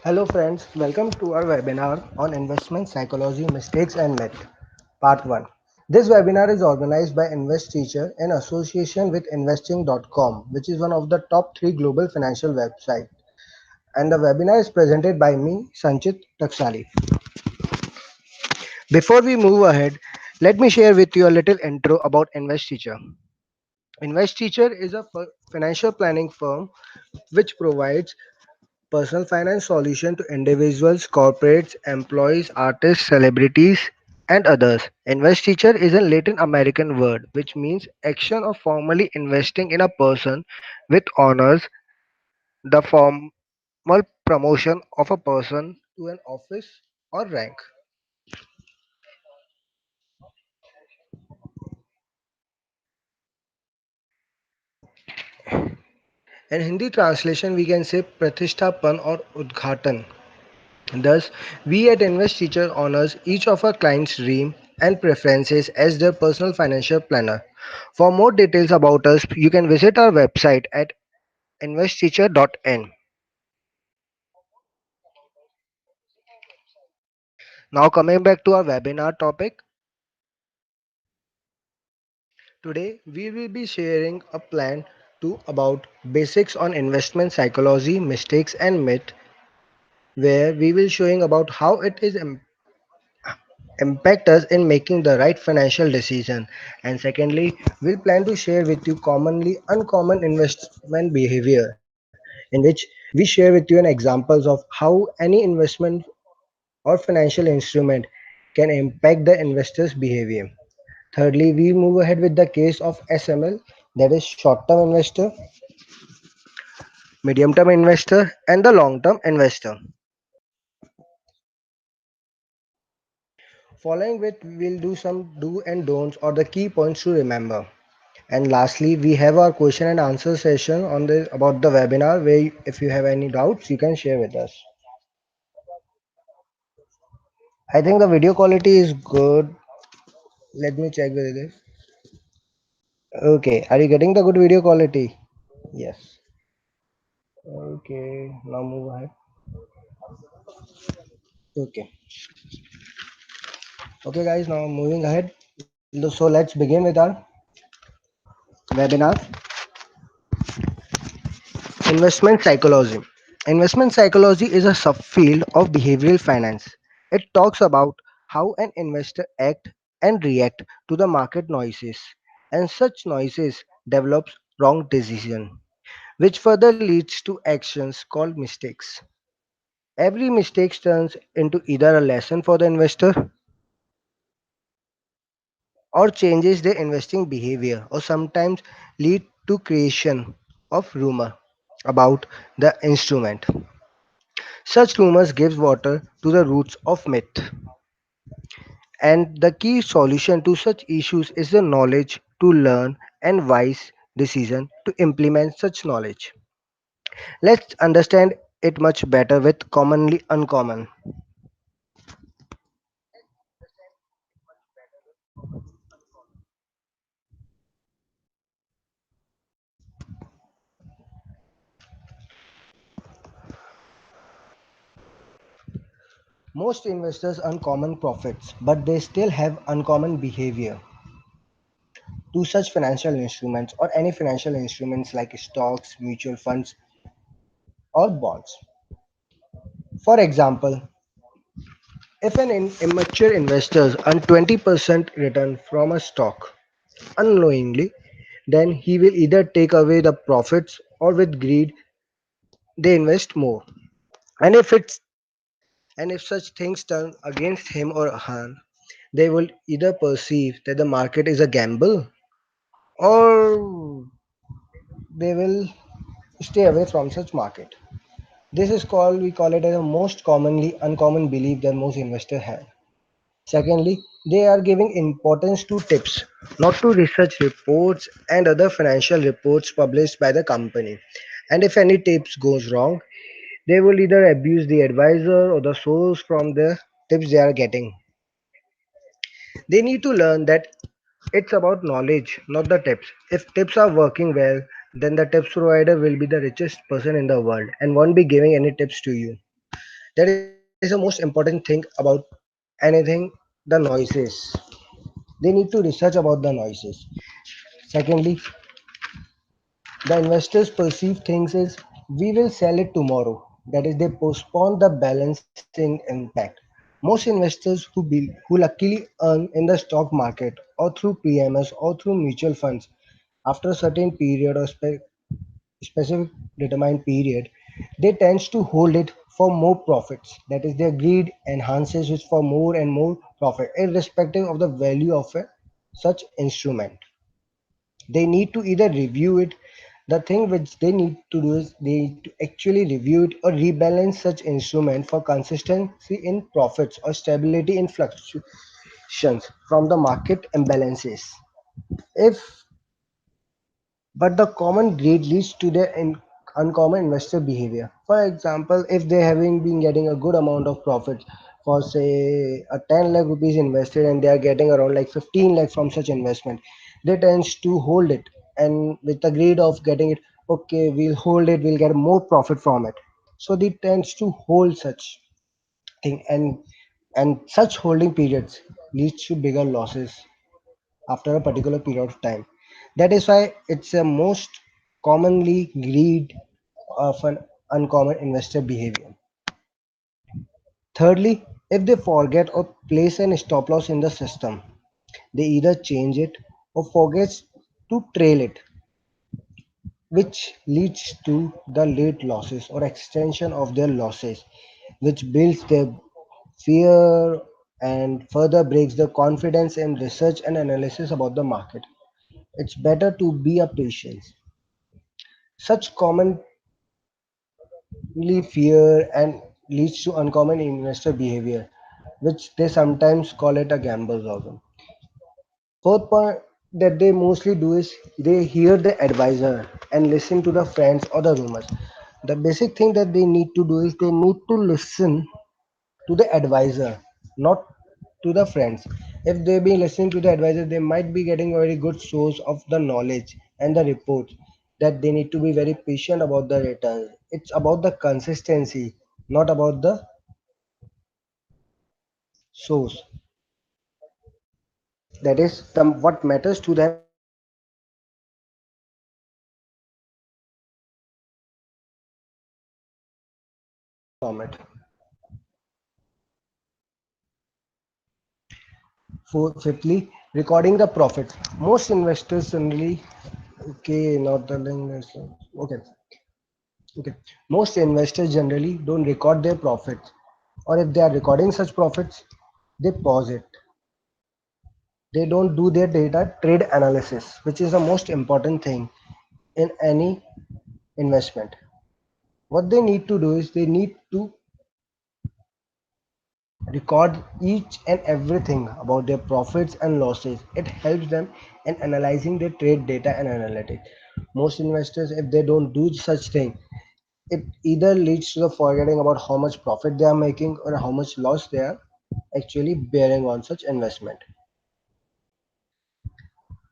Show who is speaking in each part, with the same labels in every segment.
Speaker 1: Hello friends, welcome to our webinar on investment psychology, mistakes and myth, part 1. This webinar is organized by Invest Teacher in association with Investingcom, which is one of the top 3 global financial websites. And the webinar is presented by me, Sanchit Taksali. Before we move ahead, let me share with you a little intro about Invest Teacher. Invest Teacher is a financial planning firm which provides personal finance solution to individuals, corporates, employees, artists, celebrities, and others. Invest teacher is a Latin American word which means action of formally investing in a person with honors, the formal promotion of a person to an office or rank. In Hindi translation, we can say Pratishthapan or Udghatan. Thus, we at Invest Teacher honors each of our clients' dream and preferences as their personal financial planner. For more details about us, you can visit our website at investteacher.in. Now, coming back to our webinar topic, today we will be sharing a plan to about basics on investment psychology, mistakes, and myth, where we will showing about how it is impact us in making the right financial decision. And secondly, we plan to share with you commonly uncommon investment behavior in which we share with you an examples of how any investment or financial instrument can impact the investor's behavior. Thirdly, we move ahead with the case of SML, that is short term investor, medium term investor, and the long term investor. Following with, we'll do some do and don'ts or the key points to remember. And lastly, we have our question and answer session on the about the webinar where if you have any doubts, you can share with us. I think the video quality is good. Let me check with it. Okay, are you getting the good video quality? Yes. Okay, now move ahead. Okay. Okay, guys, now moving ahead. So let's begin with our webinar. Investment psychology. Investment psychology is a subfield of behavioral finance. It talks about how an investor act and react to the market noises, and such noises develops wrong decision, which further leads to actions called mistakes. Every mistake turns into either a lesson for the investor or changes their investing behavior or sometimes lead to creation of rumor about the instrument. Such rumors gives water to the roots of myth. And the key solution to such issues is the knowledge to learn and wise decision to implement such knowledge. Let's understand it much better with commonly uncommon. Most investors earn common profits, but they still have uncommon behavior to such financial instruments or any financial instruments like stocks, mutual funds, or bonds. For example, if an immature investor earns 20% return from a stock unknowingly, then he will either take away the profits or with greed they invest more. And if such things turn against him or her, they will either perceive that the market is a gamble or they will stay away from such market. This is called we call it as a most commonly uncommon belief that most investors have. Secondly, they are giving importance to tips, not to research reports and other financial reports published by the company. And if any tips goes wrong, they will either abuse the advisor or the source from the tips they are getting. They need to learn that it's about knowledge, not the tips. If tips are working well, then the tips provider will be the richest person in the world and won't be giving any tips to you. That is the most important thing about anything, the noises. They need to research about the noises. Secondly, the investors perceive things as we will sell it tomorrow. That is, they postpone the balancing impact. Most investors who luckily earn in the stock market or through PMS or through mutual funds after a certain period or specific determined period, they tends to hold it for more profits. That is, their greed enhances it for more and more profit, irrespective of the value of a such instrument. They need to either review it. The thing which they need to do is they need to actually review it or rebalance such instrument for consistency in profits or stability in fluctuations from the market imbalances. If but the common greed leads to the uncommon investor behavior. For example, if they having been getting a good amount of profit for say a 10 lakh rupees invested and they are getting around like 15 lakh from such investment, they tends to hold it and with the greed of getting it, okay, we'll hold it, we'll get more profit from it. So they tends to hold such thing, and such holding periods leads to bigger losses after a particular period of time. That is why it's a most commonly greed of an uncommon investor behavior. Thirdly, if they forget or place an stop loss in the system, they either change it or forgets to trail it, which leads to the late losses or extension of their losses, which builds their fear and further breaks the confidence in research and analysis about the market. It's better to be a patient. Such commonly fear and leads to uncommon investor behavior, which they sometimes call it a gambler's organ. Fourth point that they mostly do is they hear the advisor and listen to the friends or the rumors. The basic thing that they need to do is they need to listen to the advisor, not to the friends. If they be listening to the advisor, they might be getting a very good source of the knowledge and the reports that they need to be very patient about the returns. It's about the consistency, not about the source. That is what matters to them is the consistency and the returns from it. Fifthly, recording the profits. Most investors generally, okay, not telling this, okay, okay. Most investors generally don't record their profits, or if they are recording such profits, they pause it. They don't do their data trade analysis, which is the most important thing in any investment. What they need to do is they need to record each and everything about their profits and losses. It helps them in analyzing their trade data and analytics. Most investors, if they don't do such thing, it either leads to the forgetting about how much profit they are making or how much loss they are actually bearing on such investment.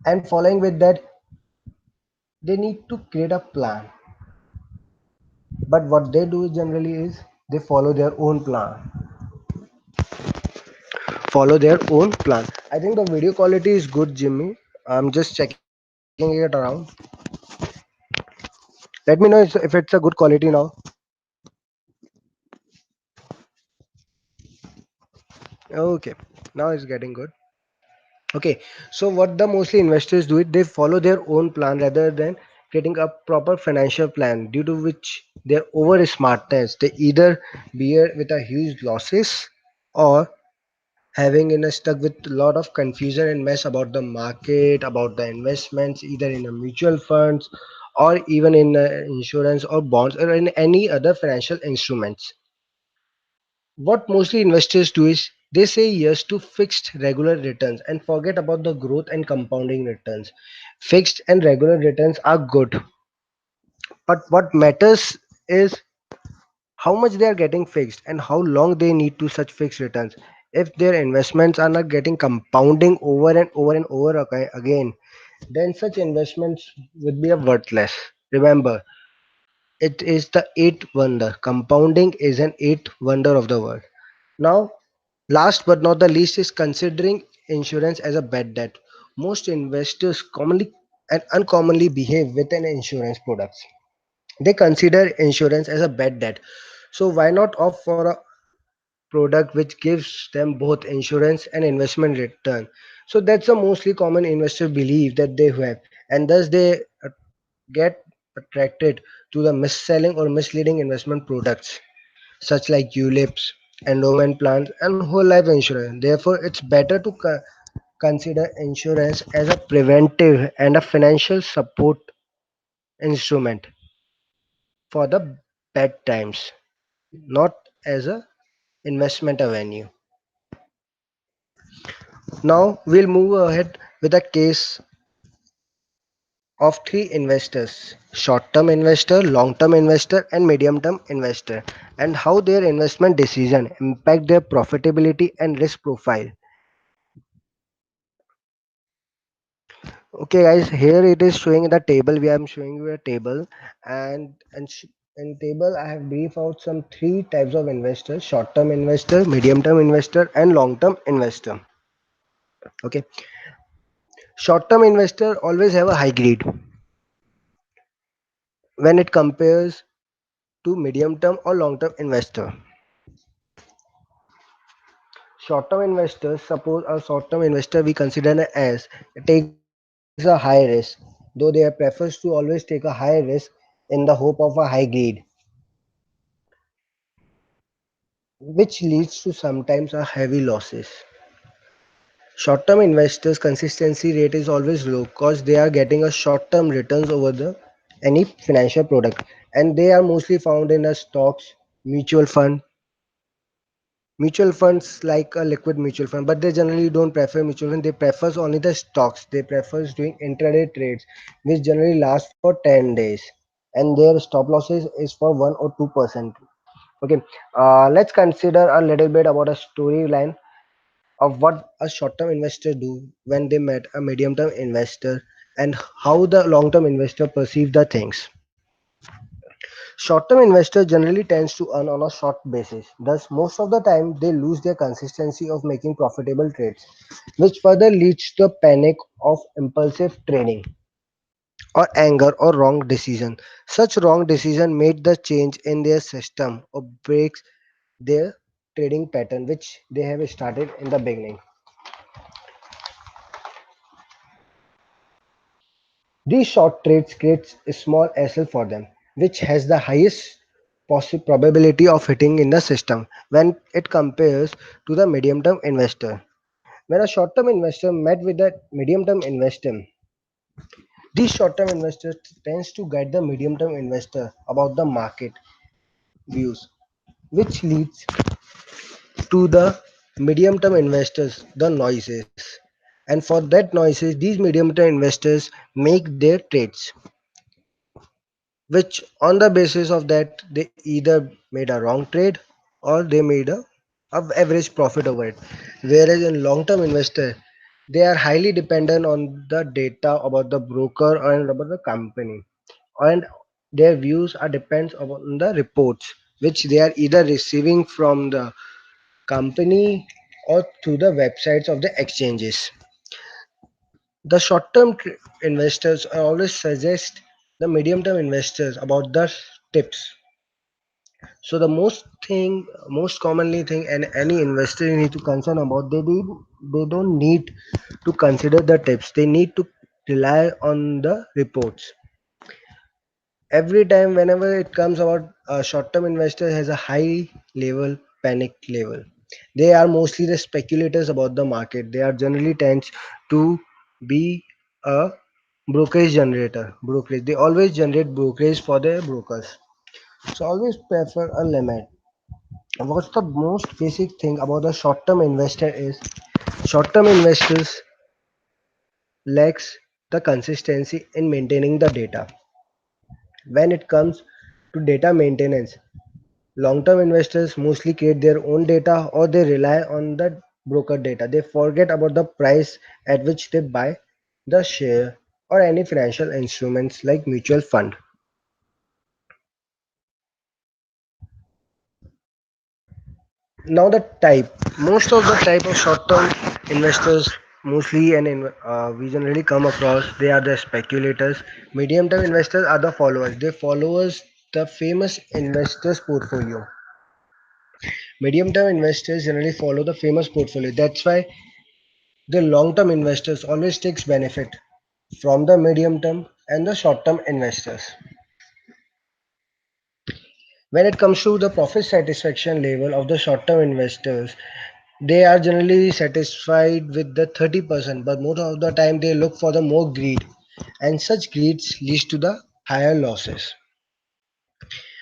Speaker 1: And following with that, they need to create a plan. But what they do generally is they follow their own plan. Follow their own plan. I think the video quality is good, Jimmy. I'm just checking it around. Let me know if it's a good quality now. Okay, now it's getting good. Okay, so what the mostly investors do it, they follow their own plan rather than getting a proper financial plan, due to which their over smartness they either bear with a huge losses or having in a stuck with a lot of confusion and mess about the market, about the investments, either in a mutual funds or even in insurance or bonds or in any other financial instruments. What mostly investors do is they say yes to fixed regular returns and forget about the growth and compounding returns. Fixed and regular returns are good, but what matters is how much they are getting fixed and how long they need to such fixed returns. If their investments are not getting compounding over and over and over again, then such investments would be a worthless. Remember, It is the eighth wonder. Compounding is an eighth wonder of the world. Now, last but not the least is considering insurance as a bad debt. Most investors commonly and uncommonly behave with an insurance products. They consider insurance as a bad debt. So why not opt for a product which gives them both insurance and investment return? So that's a mostly common investor belief that they have, and thus they get attracted to the mis-selling or misleading investment products such like ULIPs, endowment plans, and whole life insurance. Therefore, it's better to consider insurance as a preventive and a financial support instrument for the bad times, not as a investment avenue. Now we'll move ahead with a case of three investors: short-term investor, long-term investor, and medium-term investor, and how their investment decision impact their profitability and risk profile. Okay, guys, here it is showing the table. We am showing you a table, and in table I have brief out some three types of investors: short-term investor, medium-term investor, and long-term investor. Okay, short-term investor always have a high grade when it compares to medium-term or long-term investor. Short-term investors, suppose a short-term investor we consider as takes a high risk, though they prefers to always take a high risk in the hope of a high grade, which leads to sometimes a heavy losses. Short-term investors' consistency rate is always low because they are getting a short-term returns over the any financial product, and they are mostly found in the stocks, mutual fund, mutual funds like a liquid mutual fund, but they generally don't prefer mutual fund. They prefers only the stocks. They prefers doing intraday trades, which generally last for 10 days, and their stop losses is for 1 or 2%. Okay, let's consider a little bit about a storyline of what a short-term investor do when they met a medium-term investor, and how the long-term investor perceive the things. Short-term investor generally tends to earn on a short basis. Thus, most of the time they lose their consistency of making profitable trades, which further leads to panic of impulsive trading or anger or wrong decision. Such wrong decision made the change in their system or breaks their trading pattern which they have started in the beginning. These short trades creates a small SL for them, which has the highest possible probability of hitting in the system when it compares to the medium term investor. When a short term investor met with a medium term investor, these short term investors tends to guide the medium term investor about the market views, which leads to the medium term investors the noises. And for that noises, these medium term investors make their trades, which on the basis of that they either made a wrong trade or they made a average profit over it. Whereas in long term investor, they are highly dependent on the data about the broker and about the company, and their views are depends on the reports which they are either receiving from the company or through the websites of the exchanges. The short-term investors always suggest the medium-term investors about the tips. So the most commonly thing, and any investor need to concern about, they don't need to consider the tips. They need to rely on the reports. Every time whenever it comes about a short-term investor has a high level panic level. They are mostly the speculators about the market. They are generally tends to be a brokerage generator. Brokerage, they always generate brokerage for their brokers, so always prefer a limit. What's the most basic thing about a short-term investor is short-term investors lacks the consistency in maintaining the data. When it comes to data maintenance, long-term investors mostly create their own data or they rely on the broker data. They forget about the price at which they buy the share or any financial instruments like mutual fund. Now the type, most of the type of short-term investors, mostly we generally come across, they are the speculators. Medium-term investors are the followers. They followers the famous investors portfolio. Medium-term investors generally follow the famous portfolio. That's why the long-term investors always takes benefit from the medium-term and the short-term investors. When it comes to the profit satisfaction level of the short-term investors, they are generally satisfied with the 30%, but most of the time they look for the more greed, and such greeds leads to the higher losses.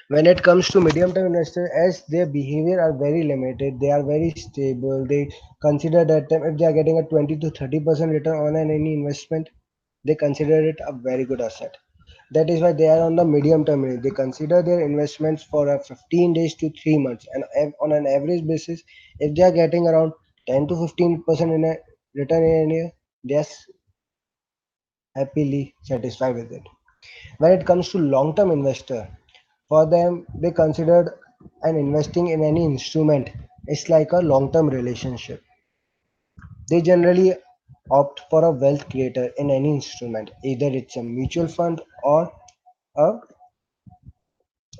Speaker 1: When it comes to medium term investors, as their behavior are very limited, they are very stable, they consider that time if they are getting a 20 to 30% return on any investment, they consider it a very good asset. That is why they are on the medium term. They consider their investments for a 15 days to 3 months, and on an average basis, if they are getting around 10 to 15% in a return in a year, they are happily satisfied with it. When it comes to long term investor, for them they considered and investing in any instrument is like a long term relationship. They generally opt for a wealth creator in any instrument, either it's a mutual fund or a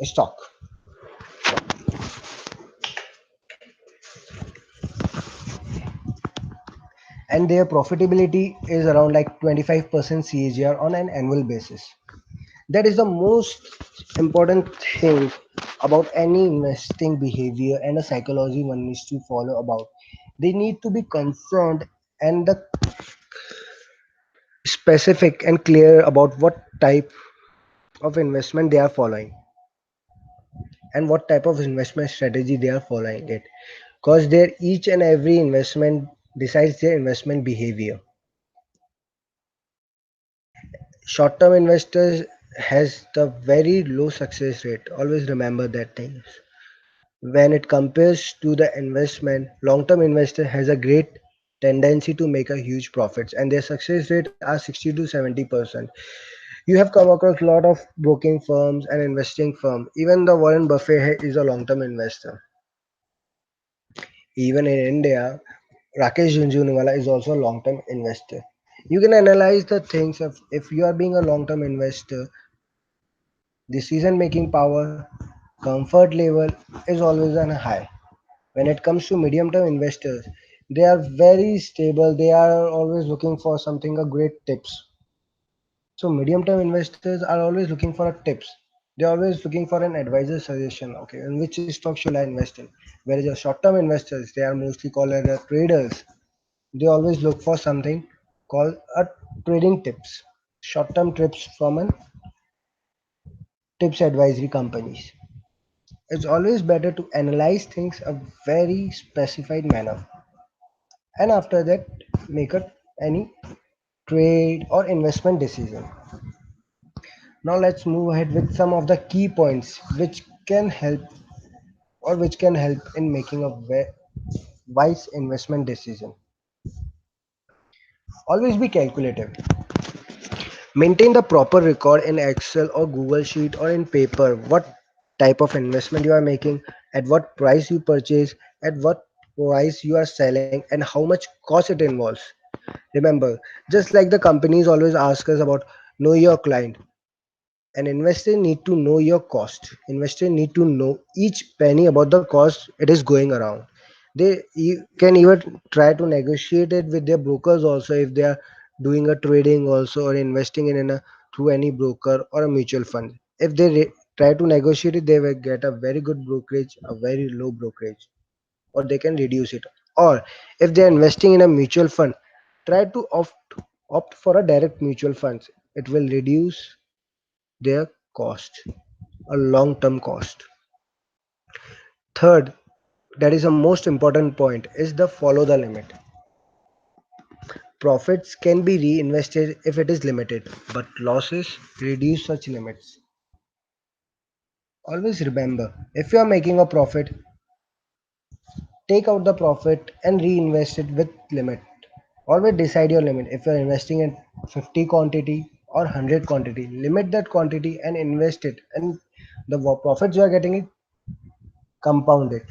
Speaker 1: stock, and their profitability is around like 25% CAGR on an annual basis. That is the most important thing about any investing behavior and a psychology one needs to follow about. They need to be concerned and the specific and clear about what type of investment they are following and what type of investment strategy they are following it, because their each and every investment decides their investment behavior. Short term investors has the very low success rate, always remember that thing. When it compares to the investment, long term investor has a great tendency to make a huge profits, and their success rate are 60 to 70%. You have come across a lot of broking firms and investing firm. Even the Warren Buffett is a long term investor. Even in India, Rakesh Junjunwala is also a long term investor. You can analyze the things of if you are being a long term investor, decision making power, comfort level is always on a high. When it comes to medium term investors, they are very stable, they are always looking for something a great tips. So medium term investors are always looking for a tips, they're always looking for an advisor suggestion, okay, in which stock should I invest in. Whereas your short term investors, they are mostly called as traders, they always look for something called a trading tips, short term tips from an tips advisory companies. It's always better to analyze things a very specified manner, and after that make a any trade or investment decision. Now let's move ahead with some of the key points which can help which can help in making a wise investment decision. Always be calculative. Maintain the proper record in Excel or Google Sheet or in paper what type of investment you are making, at what price you purchase, at what price you are selling, and how much cost it involves. Remember, just like the companies always ask us about, know your client. An investor need to know your cost. Investor need to know each penny about the cost it is going around. They can even try to negotiate it with their brokers also if they are doing a trading also or investing in a through any broker or a mutual fund. If they try to negotiate it, they will get a very good brokerage, a very low brokerage, or they can reduce it. Or if they are investing in a mutual fund, try to opt for a direct mutual funds. It will reduce their cost, a long term cost. Third, that is a most important point, is the follow the limit. Profits can be reinvested if it is limited, but losses reduce such limits. Always remember, if you are making a profit, take out the profit and reinvest it with limit. Always decide your limit. If you are investing in 50 quantity or 100 quantity, limit that quantity and invest it, and the profits you are getting it, compound it.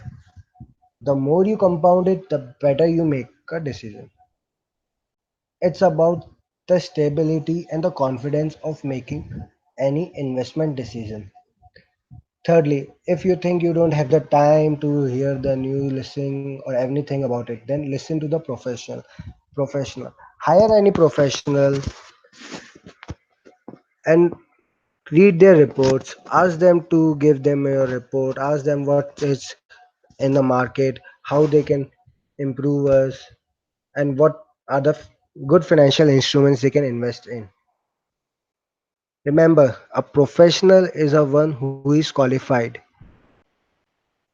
Speaker 1: The more you compound it, the better you make a decision. It's about the stability and the confidence of making any investment decision. Thirdly, if you think you don't have the time to hear the new listing or anything about it, then listen to the professional. Hire any professional and read their reports. Ask them to give them your report. Ask them what is in the market, how they can improve us, and what are the good financial instruments they can invest in. Remember, a professional is a one who is qualified,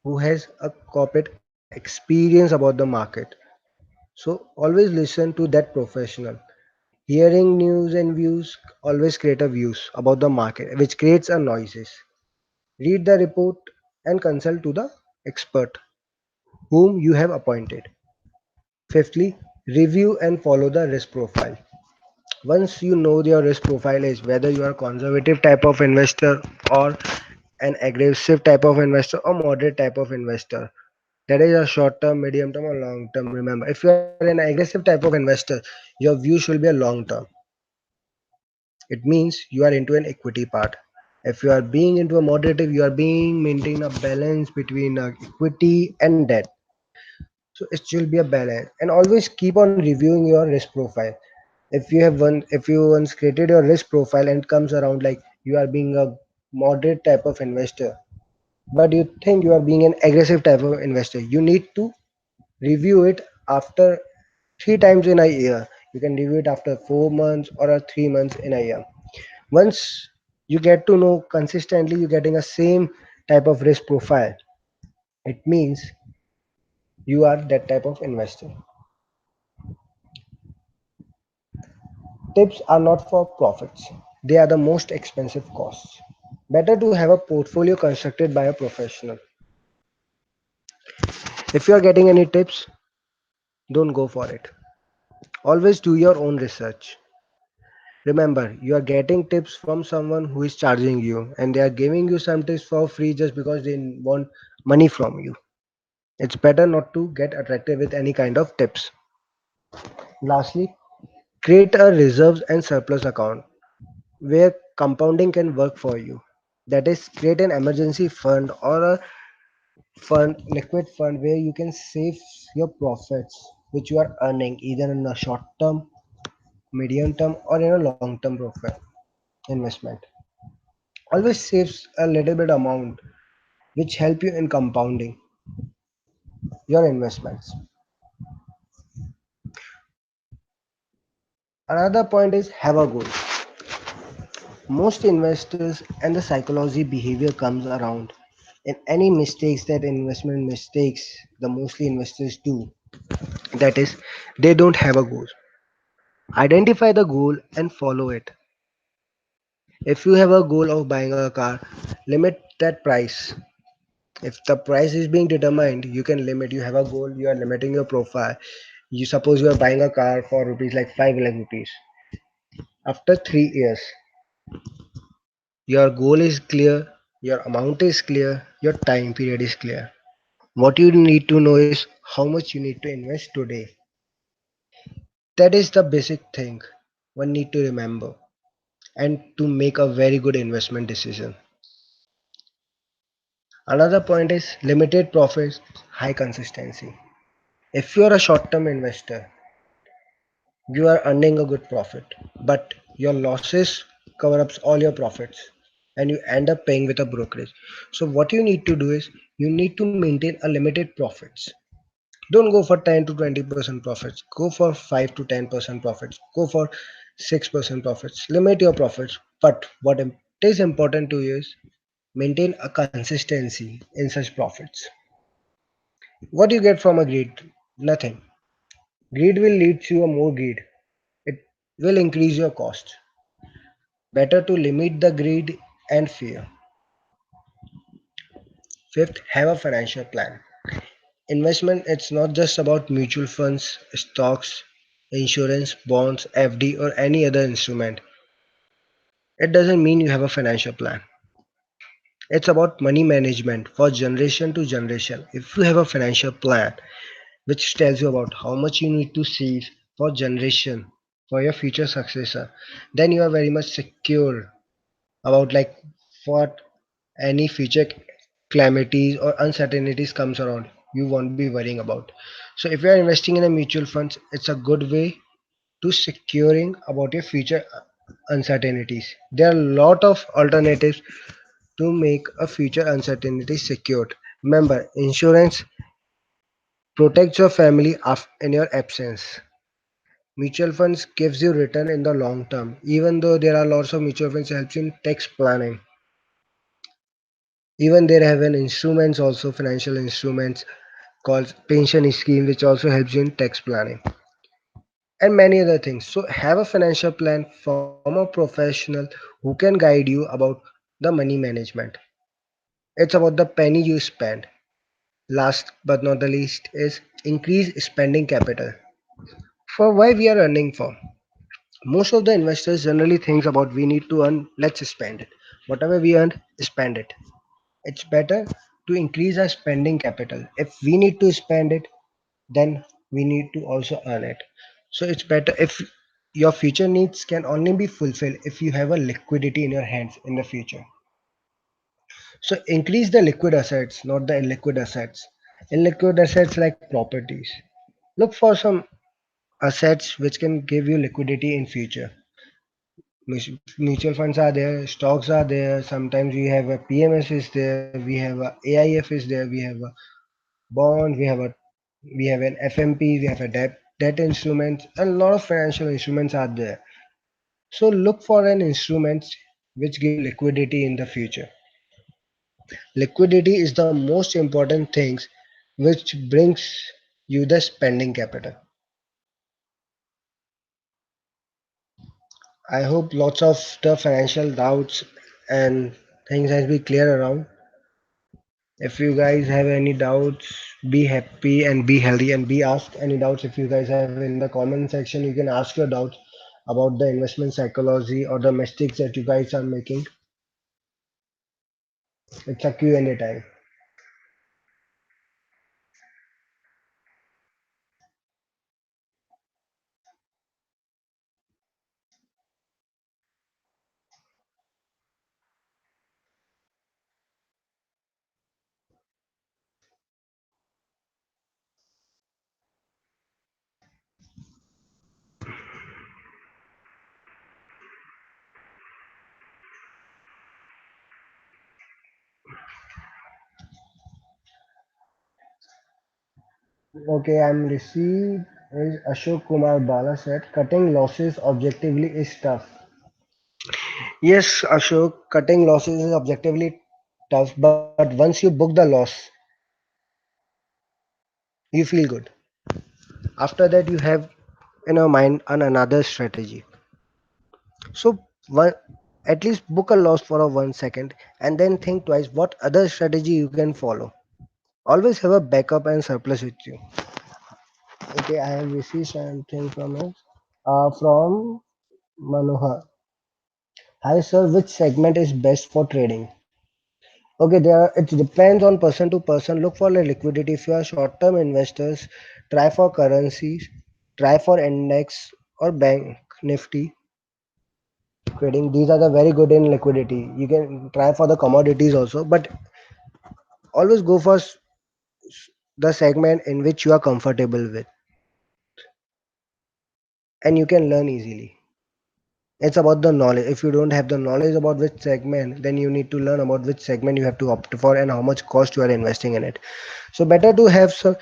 Speaker 1: who has a corporate experience about the market. So always listen to that professional. Hearing news and views always create a views about the market, which creates a noises. Read the report and consult to the expert whom you have appointed. Fifthly, review and follow the risk profile. Once you know your risk profile is whether you are conservative type of investor or an aggressive type of investor or moderate type of investor. That is a short term, medium term, or long term. Remember, if you are an aggressive type of investor, your view should be a long term. It means you are into an equity part. If you are being into a moderative, you are being maintain a balance between equity and debt. So it should be a balance, and always keep on reviewing your risk profile. If you once created your risk profile and it comes around like you are being a moderate type of investor, but you think you are being an aggressive type of investor, you need to review it after 3 times in a year. You can review it after 4 months or 3 months in a year. Once you get to know consistently you're getting a same type of risk profile, it means you are that type of investor. Tips are not for profits, they are the most expensive costs. Better to have a portfolio constructed by a professional. If you are getting any tips, don't go for it. Always do your own research. Remember, you are getting tips from someone who is charging you, and they are giving you some tips for free just because they want money from you. It's better not to get attracted with any kind of tips. Lastly, create a reserves and surplus account where compounding can work for you. That is, create an emergency fund or a liquid fund where you can save your profits which you are earning either in a short term, medium term, or in a long term profit investment. Always saves a little bit amount which help you in compounding your investments. Another point is have a goal. Most investors and the psychology behavior comes around in any mistakes that investment mistakes the mostly investors do, that is they don't have a goal. Identify the goal and follow it. If you have a goal of buying a car, limit that price. If the price is being determined, you can limit. You have a goal, you are limiting your profile. You suppose you are buying a car for rupees like 5 lakh rupees. After 3 years, your goal is clear, your amount is clear, your time period is clear. What you need to know is how much you need to invest today. That is the basic thing one need to remember and to make a very good investment decision. Another point is limited profits, high consistency. If you are a short term investor, you are earning a good profit, but your losses cover up all your profits and you end up paying with a brokerage. So, what you need to do is you need to maintain a limited profits. Don't go for 10 to 20% profits, go for 5 to 10% profits, go for 6% profits. Limit your profits, but what is important to you is maintain a consistency in such profits. What do you get from a greed? Nothing. Greed will lead to a more greed. It will increase your cost. Better to limit the greed and fear. Fifth, have a financial plan. Investment, it's not just about mutual funds, stocks, insurance, bonds, FD, or any other instrument. It doesn't mean you have a financial plan. It's about money management for generation to generation. If you have a financial plan which tells you about how much you need to save for generation for your future successor, then you are very much secure about like what any future calamities or uncertainties comes around, you won't be worrying about. So if you are investing in a mutual funds, it's a good way to securing about your future uncertainties. There are a lot of alternatives to make a future uncertainty secured. Remember, insurance protects your family in your absence. Mutual funds gives you return in the long term. Even though there are lots of mutual funds helps in tax planning. Even there have an instruments also financial instruments called pension scheme which also helps you in tax planning and many other things. So have a financial plan from a professional who can guide you about the money management. It's about the penny you spend. Last but not the least is increase spending capital. For why we are earning for. Most of the investors generally thinks about we need to earn, let's spend it. Whatever we earn, spend it. It's better to increase our spending capital. If we need to spend it, then we need to also earn it. So it's better if your future needs can only be fulfilled if you have a liquidity in your hands in the future. So increase the liquid assets, not the illiquid assets. Illiquid assets like properties. Look for some assets which can give you liquidity in future. Mutual funds are there, stocks are there. Sometimes we have a PMS is there, we have a AIF is there, we have a bond, we have an FMP, we have a debt instruments, and a lot of financial instruments are there. So look for an instrument which give you liquidity in the future. Liquidity is the most important things which brings you the spending capital. I hope lots of the financial doubts and things has been clear around. If you guys have any doubts, be happy and be healthy and be asked any doubts. If you guys have in the comment section, you can ask your doubts about the investment psychology or the mistakes that you guys are making. It's a Q&A time. Okay, I'm received is Ashok Kumar Bala said cutting losses objectively is tough. Yes, Ashok, cutting losses is objectively tough, but once you book the loss, you feel good. After that, you have in your mind another strategy. So one, at least book a loss for a 1 second and then think twice what other strategy you can follow. Always have a backup and surplus with you. Okay, I have received something from it. From Manohar. Hi sir, which segment is best for trading? Okay, there it depends on person to person. Look for the liquidity. If you are short-term investors, try for currencies, try for index or bank nifty trading. These are the very good in liquidity. You can try for the commodities also, but always go for the segment in which you are comfortable with and you can learn easily. It's about the knowledge. If you don't have the knowledge about which segment, then you need to learn about which segment you have to opt for and how much cost you are investing in it. So better to have some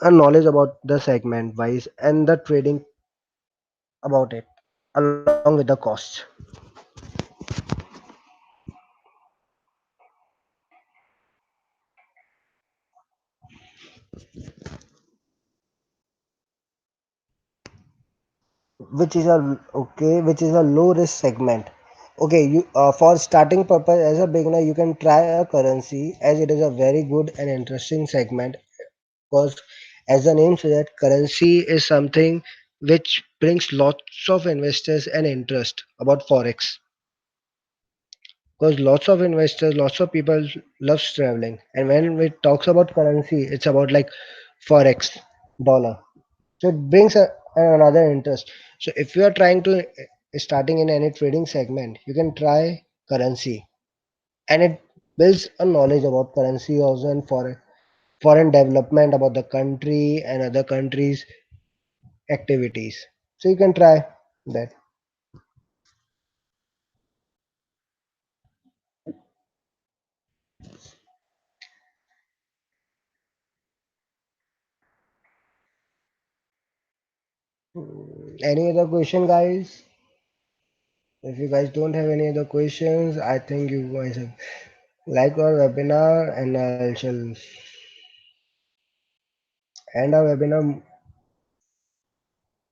Speaker 1: a knowledge about the segment wise and the trading about it along with the cost. Which is a okay, which is a low risk segment. Okay, you for starting purpose as a beginner, you can try a currency as it is a very good and interesting segment because as the name suggests, currency is something which brings lots of investors and interest about forex. because lots of investors, lots of people loves traveling. And when it talks about currency, it's about like forex, dollar. So it brings another interest. So if you are trying to starting in any trading segment, you can try currency, and it builds a knowledge about currency also and foreign development about the country and other countries' activities. So you can try that. Any other question, guys? If you guys don't have any other questions, I think you guys have like our webinar, and I shall end our webinar.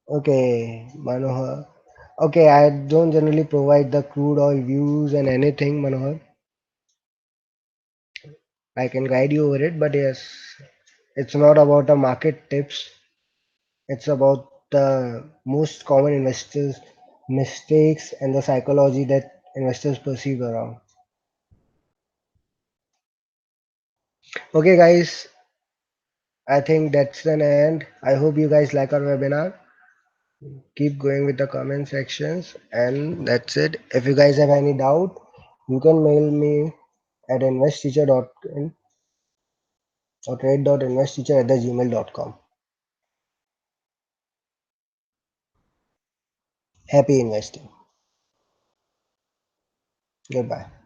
Speaker 1: Okay, Manohar. Okay, I don't generally provide the crude oil views and anything, Manohar. I can guide you over it, but yes, it's not about the market tips. It's about the most common investors' mistakes and the psychology that investors perceive around. Okay, guys, I think that's an end. I hope you guys like our webinar. Keep going with the comment sections, and that's it. If you guys have any doubt, you can mail me at investteacher.in or trade.investteacher@gmail.com. Happy investing. Goodbye.